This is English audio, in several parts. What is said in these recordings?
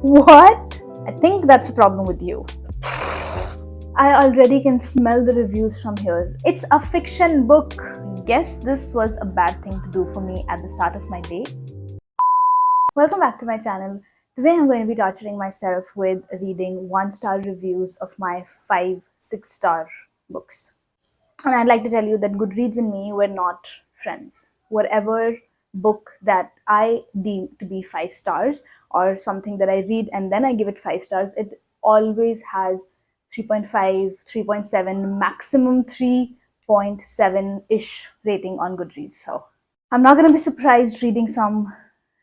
What? I think that's a problem with you. I already can smell the reviews from here. It's a fiction book. Guess this was a bad thing to do for me at the start of my day. Welcome back to my channel. Today I'm going to be torturing myself with reading 1-star reviews of my 5-6-star books. And I'd like to tell you that Goodreads and me were not friends. Whatever book that I deem to be 5 stars or something that I read and then I give it 5 stars, it always has 3.5, 3.7, maximum 3.7 ish rating on Goodreads. So I'm not going to be surprised reading some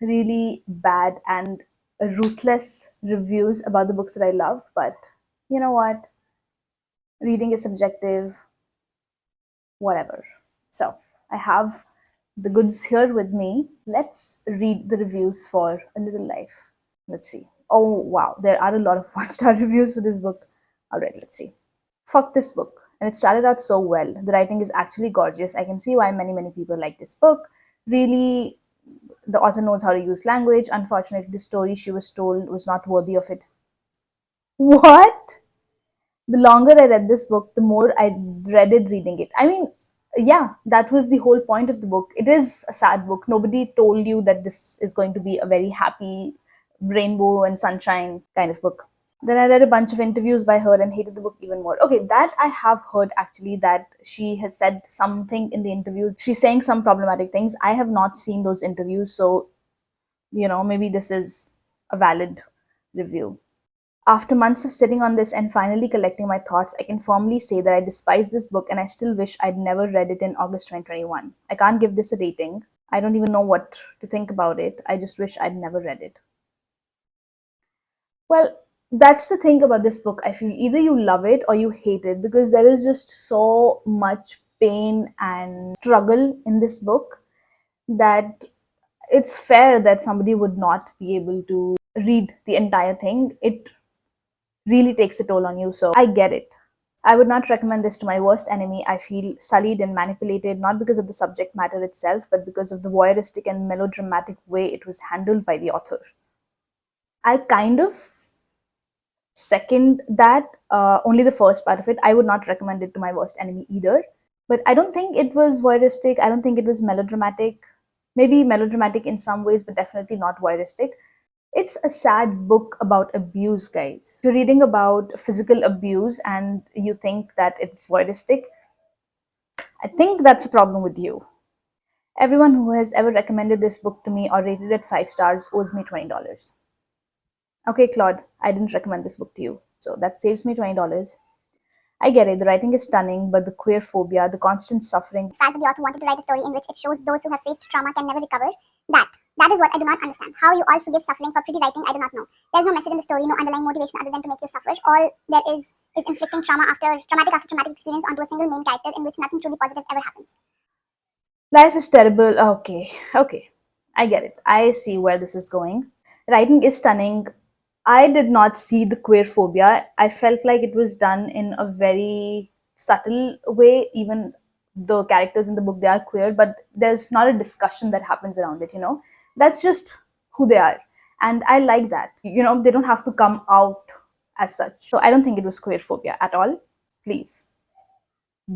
really bad and ruthless reviews about the books that I love, but you know what? Reading is subjective, whatever. So I have the goods here with me. Let's read the reviews for A Little Life. Let's see. Oh wow, there are a lot of 1-star reviews for this book already. Let's see. Fuck this book. And it started out so well. The writing is actually gorgeous. I can see why many people like this book. Really, the author knows how to use language. Unfortunately, the story she was told was not worthy of it. What? The longer I read this book, the more I dreaded reading it. I mean, yeah, that was the whole point of the book. It is a sad book. Nobody told you that this is going to be a very happy, rainbow and sunshine kind of book. Then I read a bunch of interviews by her and hated the book even more. Okay, that I have heard actually, that she has said something in the interview. She's saying some problematic things. I have not seen those interviews, so maybe this is a valid review. After months of sitting on this and finally collecting my thoughts, I can firmly say that I despise this book and I still wish I'd never read it in August 2021. I can't give this a rating. I don't even know what to think about it. I just wish I'd never read it. Well, that's the thing about this book. I feel either you love it or you hate it, because there is just so much pain and struggle in this book that it's fair that somebody would not be able to read the entire thing. It really takes a toll on you, so I get it. I would not recommend this to my worst enemy. I feel sullied and manipulated, not because of the subject matter itself, but because of the voyeuristic and melodramatic way it was handled by the author. I kind of second that, only the first part of it. I would not recommend it to my worst enemy either. But I don't think it was voyeuristic. I don't think it was melodramatic. Maybe melodramatic in some ways, but definitely not voyeuristic. It's a sad book about abuse, guys. If you're reading about physical abuse and you think that it's voyeuristic, I think that's a problem with you. Everyone who has ever recommended this book to me or rated it 5 stars owes me $20. Okay, Claude, I didn't recommend this book to you, so that saves me $20. I get it, the writing is stunning, but the queer phobia, the constant suffering, the fact that the author wanted to write a story in which it shows those who have faced trauma can never recover, that is what I do not understand. How you all forgive suffering for pretty writing, I do not know. There's no message in the story, no underlying motivation other than to make you suffer. All there is inflicting traumatic after traumatic experience onto a single main character in which nothing truly positive ever happens. life is terrible. Okay, I get it. I see where this is going. Writing is stunning. I did not see the queer phobia. I felt like it was done in a very subtle way. Even the characters in the book, they are queer, but there's not a discussion that happens around it. That's just who they are, and I like that. They don't have to come out as such. So I don't think it was queer phobia at all. Please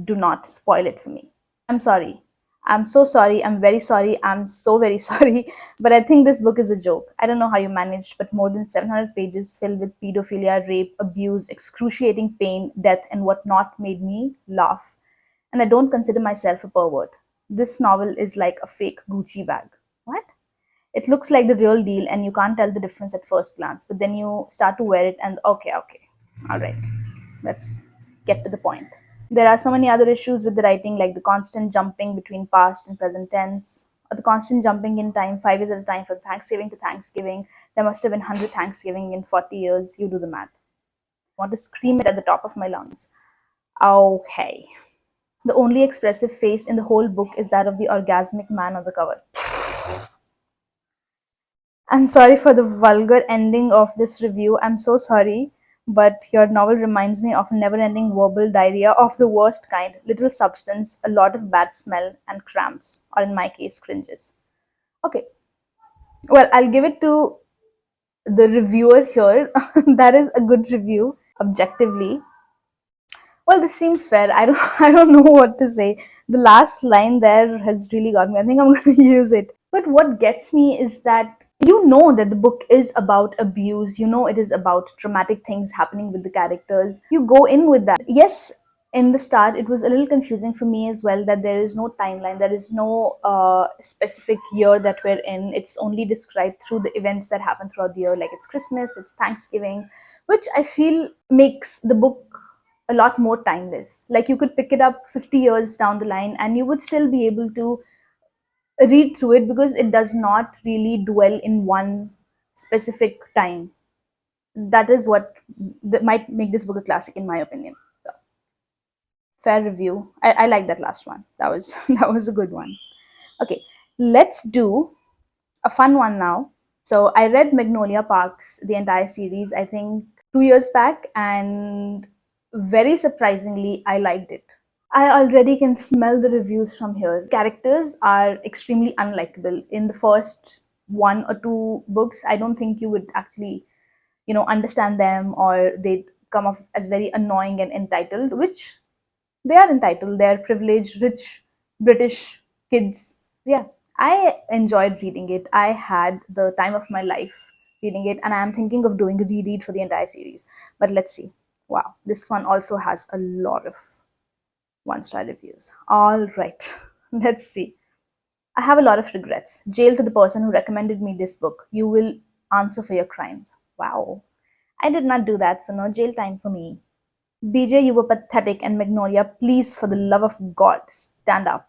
do not spoil it for me. I'm sorry. I'm so sorry. I'm very sorry. I'm so very sorry. But I think this book is a joke. I don't know how you managed, but more than 700 pages filled with pedophilia, rape, abuse, excruciating pain, death, and whatnot made me laugh. And I don't consider myself a pervert. This novel is like a fake Gucci bag. What? It looks like the real deal, and you can't tell the difference at first glance. But then you start to wear it, and okay. All right. Let's get to the point. There are so many other issues with the writing, like the constant jumping between past and present tense, or the constant jumping in time, 5 years at a time, from Thanksgiving to Thanksgiving. There must have been 100 Thanksgiving in 40 years. You do the math. I want to scream it at the top of my lungs. Okay. The only expressive face in the whole book is that of the orgasmic man on the cover. I'm sorry for the vulgar ending of this review. I'm so sorry, but your novel reminds me of a never ending verbal diarrhea of the worst kind. Little substance, a lot of bad smell, and cramps, or in my case, cringes. Okay, well, I'll give it to the reviewer here, that is a good review objectively. Well, this seems fair. I don't I don't know what to say. The last line there has really got me. I think I'm going to use it. But what gets me is that you know that the book is about abuse. You know it is about traumatic things happening with the characters. You go in with that. Yes, in the start it was a little confusing for me as well that there is no timeline, there is no specific year that we're in. It's only described through the events that happen throughout the year, like it's Christmas, it's Thanksgiving, which I feel makes the book a lot more timeless. Like you could pick it up 50 years down the line and you would still be able to read through it because it does not really dwell in one specific time. That is what that might make this book a classic in my opinion. So, fair review. I like that last one. That was that was a good one. Okay, let's do a fun one now. So I read Magnolia Parks, the entire series, I think 2 years back, and very surprisingly, I liked it. I already can smell the reviews from here. Characters are extremely unlikable. In the first one or two books, I don't think you would actually, understand them, or they come off as very annoying and entitled, which they are entitled. They're privileged, rich British kids. Yeah, I enjoyed reading it. I had the time of my life reading it, and I'm thinking of doing a reread for the entire series. But let's see. Wow, this one also has a lot of one-star reviews. All right, let's see. I have a lot of regrets. Jail to the person who recommended me this book. You will answer for your crimes. Wow. I did not do that, so no jail time for me. BJ, you were pathetic, and Magnolia, please, for the love of God, stand up.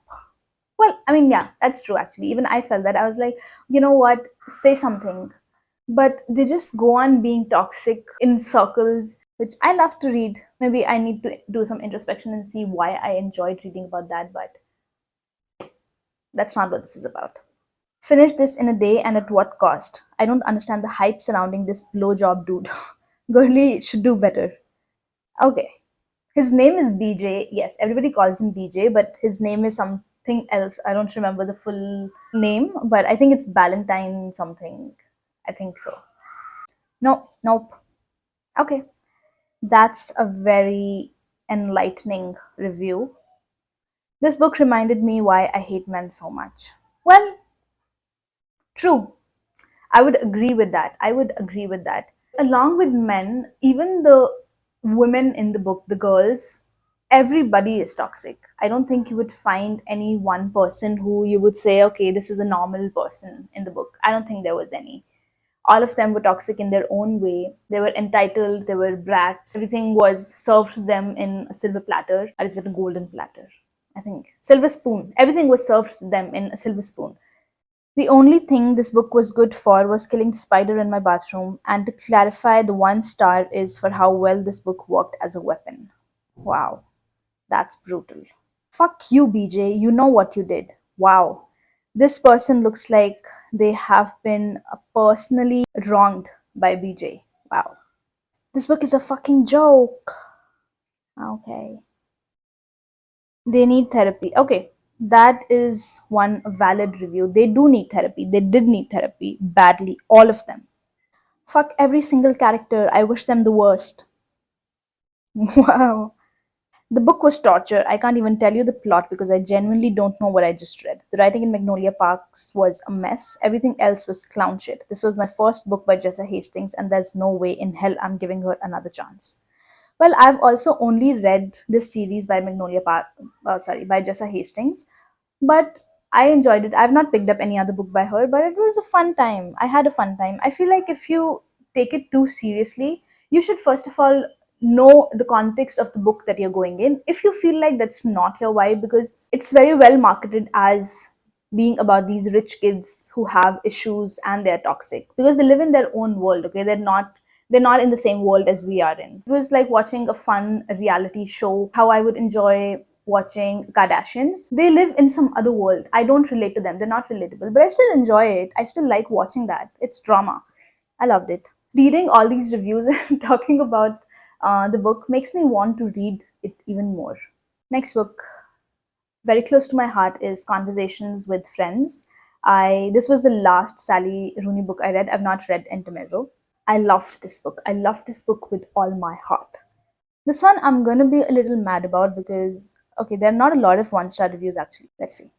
Well, I mean, yeah, that's true actually. Even I felt that. I was like, you know what? Say something. But they just go on being toxic in circles, which I love to read. Maybe I need to do some introspection and see why I enjoyed reading about that, but that's not what this is about. Finish this in a day and at what cost? I don't understand the hype surrounding this blowjob dude. Girly should do better. Okay. His name is BJ. Yes, everybody calls him BJ, but his name is something else. I don't remember the full name, but I think it's Valentine something. I think so. No, nope. Okay. That's a very enlightening review. This book reminded me why I hate men so much. Well, true. I would agree with that. I would agree with that. Along with men, even the women in the book, the girls, everybody is toxic. I don't think you would find any one person who you would say, okay, this is a normal person in the book. I don't think there was any. All of them were toxic in their own way. They were entitled, they were brats. Everything was served to them in a silver platter, or is it a golden platter? I think. Silver spoon. Everything was served to them in a silver spoon. The only thing this book was good for was killing the spider in my bathroom, and to clarify, the 1 star is for how well this book worked as a weapon. Wow, that's brutal. Fuck you, BJ, you know what you did. Wow. This person looks like they have been personally wronged by BJ. Wow. This book is a fucking joke. Okay. They need therapy. Okay. That is one valid review. They do need therapy. They did need therapy badly. All of them. Fuck every single character. I wish them the worst. Wow. The book was torture. I can't even tell you the plot because I genuinely don't know what I just read. The writing in Magnolia Parks was a mess. Everything else was clown shit. This was my first book by Jessa Hastings, and there's no way in hell I'm giving her another chance. Well, I've also only read this series by by Jessa Hastings, but I enjoyed it. I've not picked up any other book by her, but it was a fun time. I had a fun time. I feel like if you take it too seriously, you should first of all know the context of the book that you're going in. If you feel like that's not your vibe, because it's very well marketed as being about these rich kids who have issues and they're toxic because they live in their own world. Okay, they're not in the same world as we are in. It was like watching a fun reality show, how I would enjoy watching Kardashians. They live in some other world. I don't relate to them. They're not relatable, but I still enjoy it. I still like watching that. It's drama. I loved it. Reading all these reviews and talking about the book makes me want to read it even more. Next book, very close to my heart, is Conversations with Friends. I This was the last Sally Rooney book I read. I've not read Intermezzo. I loved this book. I loved this book with all my heart. This one I'm going to be a little mad about because, okay, there are not a lot of one-star reviews actually. Let's see.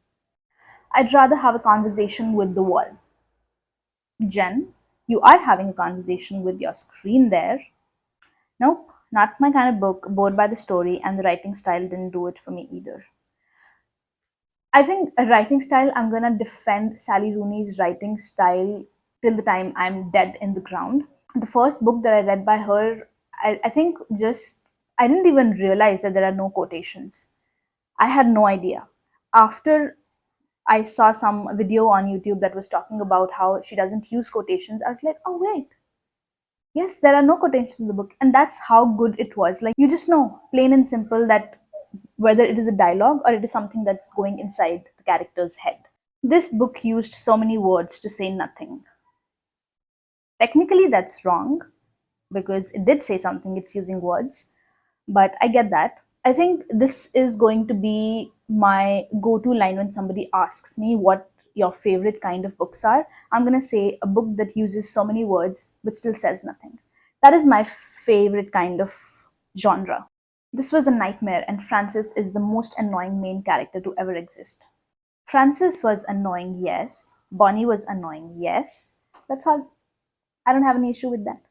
I'd rather have a conversation with the wall. Jen, you are having a conversation with your screen there. Nope, not my kind of book. Bored by the story, and the writing style didn't do it for me either. I think a writing style, I'm gonna defend Sally Rooney's writing style till the time I'm dead in the ground. The first book that I read by her, I think just, I didn't even realize that there are no quotations. I had no idea. After I saw some video on YouTube that was talking about how she doesn't use quotations, I was like, oh, wait. Yes, there are no quotations in the book. And that's how good it was. Like, you just know, plain and simple, that whether it is a dialogue or it is something that's going inside the character's head. This book used so many words to say nothing. Technically, that's wrong because it did say something, it's using words, but I get that. I think this is going to be my go to line when somebody asks me what your favorite kind of books are. I'm going to say a book that uses so many words but still says nothing. That is my favorite kind of genre. This was a nightmare, and Francis is the most annoying main character to ever exist. Francis was annoying, yes. Bonnie was annoying, yes. That's all. I don't have any issue with that.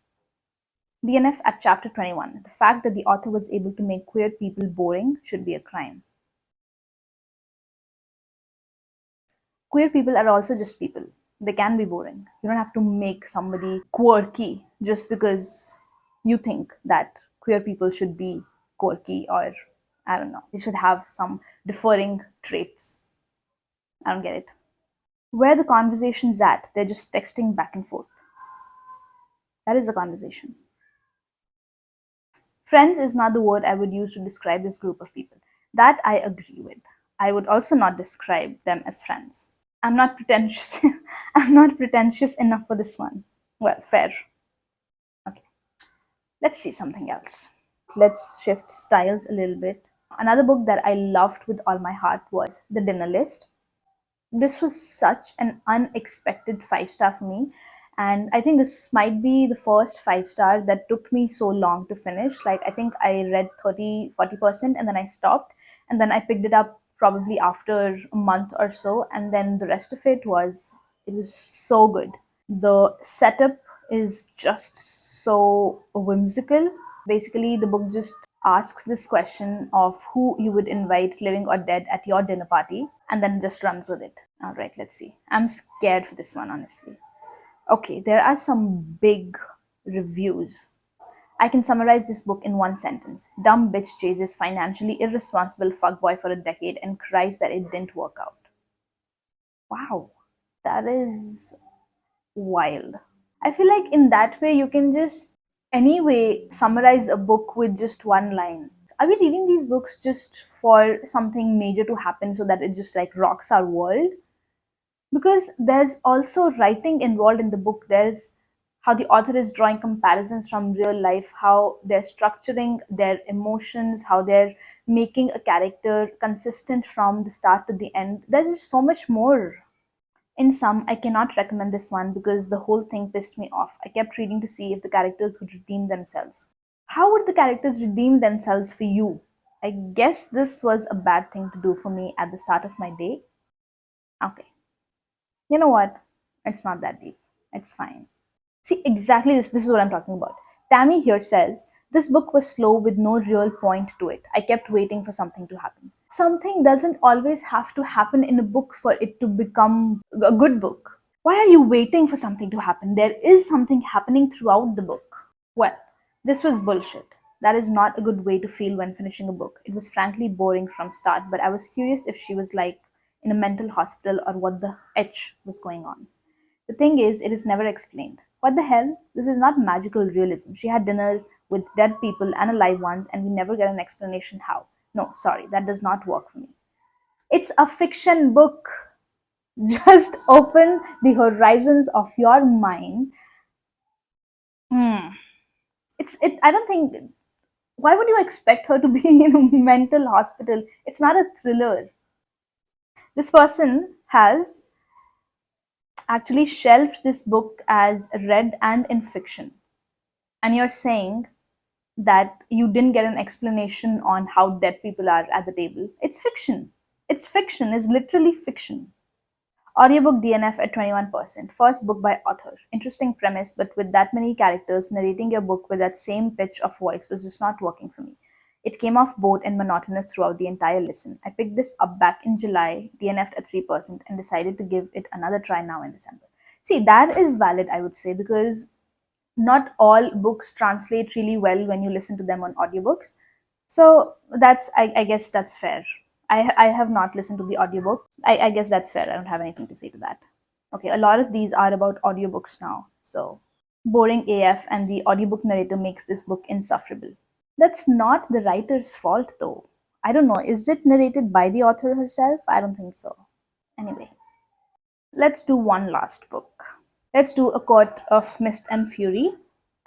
DNF at chapter 21. The fact that the author was able to make queer people boring should be a crime. Queer people are also just people. They can be boring. You don't have to make somebody quirky just because you think that queer people should be quirky, or I don't know, they should have some differing traits. I don't get it. Where the conversation's at, they're just texting back and forth. That is a conversation. Friends is not the word I would use to describe this group of people. That I agree with. I would also not describe them as friends. I'm not pretentious. I'm not pretentious enough for this one. Well, fair. Okay. Let's see something else. Let's shift styles a little bit. Another book that I loved with all my heart was The Dinner List. This was such an unexpected 5 star for me, and I think this might be the first 5 star that took me so long to finish. Like, I think I read 30-40% and then I stopped, and then I picked it up probably after a month or so, and then the rest of it was so good. The setup is just so whimsical. Basically, the book just asks this question of who you would invite, living or dead, at your dinner party, and then just runs with it. All right, let's see. I'm scared for this one, honestly. Okay, there are some big reviews. I can summarize this book in one sentence. Dumb bitch chases financially irresponsible fuckboy for a decade and cries that it didn't work out. Wow, that is wild. I feel like in that way you can just anyway summarize a book with just one line. Are we reading these books just for something major to happen so that it just like rocks our world? Because there's also writing involved in the book. There's how the author is drawing comparisons from real life, how they're structuring their emotions, how they're making a character consistent from the start to the end. There's just so much more. In sum, I cannot recommend this one because the whole thing pissed me off. I kept reading to see if the characters would redeem themselves. How would the characters redeem themselves for you? I guess this was a bad thing to do for me at the start of my day. Okay. You know what? It's not that deep. It's fine. See, exactly this is what I'm talking about. Tammy here says, this book was slow with no real point to it. I kept waiting for something to happen. Something doesn't always have to happen in a book for it to become a good book. Why are you waiting for something to happen? There is something happening throughout the book. Well, this was bullshit. That is not a good way to feel when finishing a book. It was frankly boring from start, but I was curious if she was like in a mental hospital or what the H was going on. The thing is, it is never explained. What the hell? This is not magical realism. She had dinner with dead people and alive ones, and we never get an explanation how. No, sorry, that does not work for me. It's a fiction book. Just open the horizons of your mind. Hmm. I don't think. Why would you expect her to be in a mental hospital? It's not a thriller. This person has actually shelved this book as read and in fiction. And you're saying that you didn't get an explanation on how dead people are at the table. It's fiction. It's fiction, it's literally fiction. Audiobook DNF at 21%. First book by author. Interesting premise, but with that many characters, narrating your book with that same pitch of voice was just not working for me. It came off bored and monotonous throughout the entire listen. I picked this up back in July, DNF'd at 3%, and decided to give it another try now in December. See, that is valid, I would say, because not all books translate really well when you listen to them on audiobooks. So I guess that's fair. I have not listened to the audiobook. I guess that's fair. I don't have anything to say to that. Okay, a lot of these are about audiobooks now. So boring AF, and the audiobook narrator makes this book insufferable. That's not the writer's fault though. I don't know. Is it narrated by the author herself? I don't think so. Anyway, let's do one last book. Let's do A Court of Mist and Fury.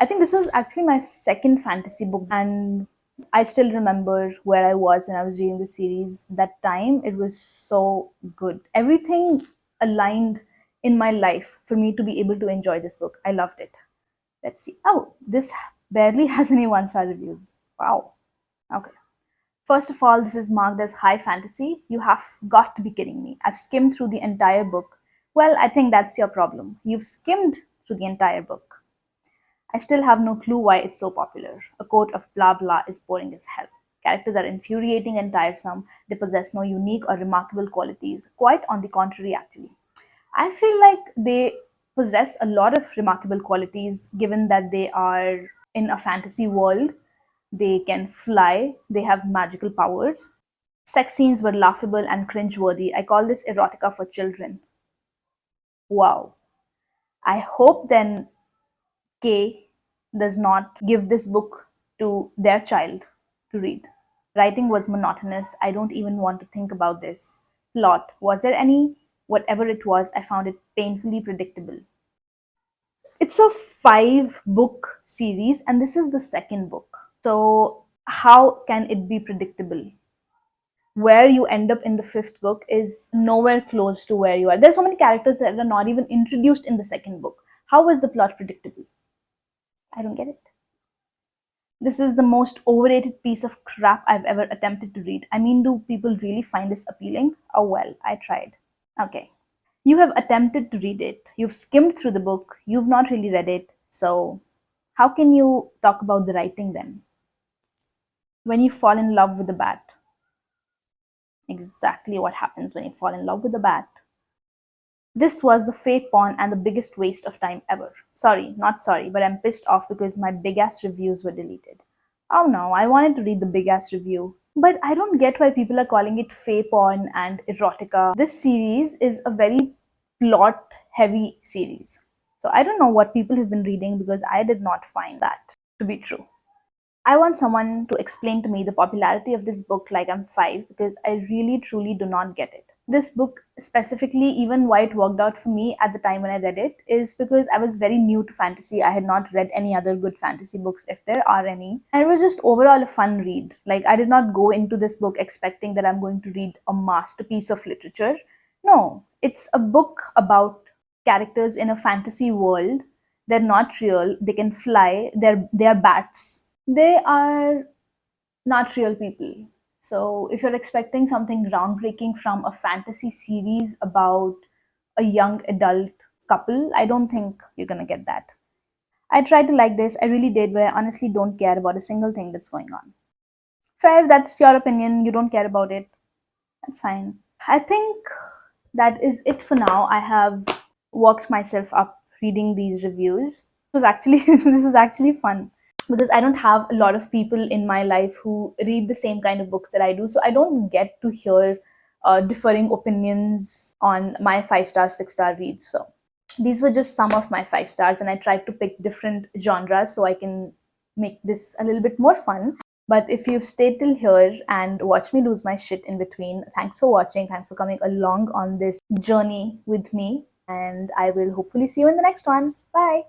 I think this was actually my second fantasy book, and I still remember where I was when I was reading the series. That time, it was so good. Everything aligned in my life for me to be able to enjoy this book. I loved it. Let's see. Oh, this barely has any one-star reviews. Wow. Okay. First of all, this is marked as high fantasy. You have got to be kidding me. I've skimmed through the entire book. Well, I think that's your problem. You've skimmed through the entire book. I still have no clue why it's so popular. A quote of blah blah is boring as hell. Characters are infuriating and tiresome. They possess no unique or remarkable qualities. Quite on the contrary, actually. I feel like they possess a lot of remarkable qualities given that they are in a fantasy world. They can fly, they have magical powers. Sex scenes were laughable and cringeworthy. I call this erotica for children. Wow. I hope then K does not give this book to their child to read. Writing was monotonous. I don't even want to think about this. Plot. Was there any? Whatever it was, I found it painfully predictable. It's a 5 book series, and this is the second book. So, how can it be predictable? Where you end up in the fifth book is nowhere close to where you are. There's so many characters that are not even introduced in the second book. How is the plot predictable? I don't get it. This is the most overrated piece of crap I've ever attempted to read. I mean, do people really find this appealing? Oh well, I tried. Okay. You have attempted to read it. You've skimmed through the book. You've not really read it. So, how can you talk about the writing then? When you fall in love with a bat. Exactly what happens when you fall in love with a bat. This was the fake porn and the biggest waste of time ever. Sorry, not sorry, but I'm pissed off because my big ass reviews were deleted. Oh no, I wanted to read the big ass review. But I don't get why people are calling it fake porn and erotica. This series is a very plot heavy series. So I don't know what people have been reading because I did not find that to be true. I want someone to explain to me the popularity of this book like I'm 5 because I really truly do not get it. This book, specifically, even why it worked out for me at the time when I read it, is because I was very new to fantasy. I had not read any other good fantasy books, if there are any. And it was just overall a fun read. Like, I did not go into this book expecting that I'm going to read a masterpiece of literature. No, it's a book about characters in a fantasy world. They're not real, they can fly, they're bats. They are not real people. So if you're expecting something groundbreaking from a fantasy series about a young adult couple, I don't think you're gonna get that. I tried to like this, I really did, but I honestly don't care about a single thing that's going on. Fair, that's your opinion, you don't care about it. That's fine. I think that is it for now. I have worked myself up reading these reviews. This was actually fun because I don't have a lot of people in my life who read the same kind of books that I do. So I don't get to hear differing opinions on my 5 star, 6 star reads. So these were just some of my 5 stars, and I tried to pick different genres so I can make this a little bit more fun. But if you've stayed till here and watched me lose my shit in between, thanks for watching. Thanks for coming along on this journey with me. And I will hopefully see you in the next one. Bye.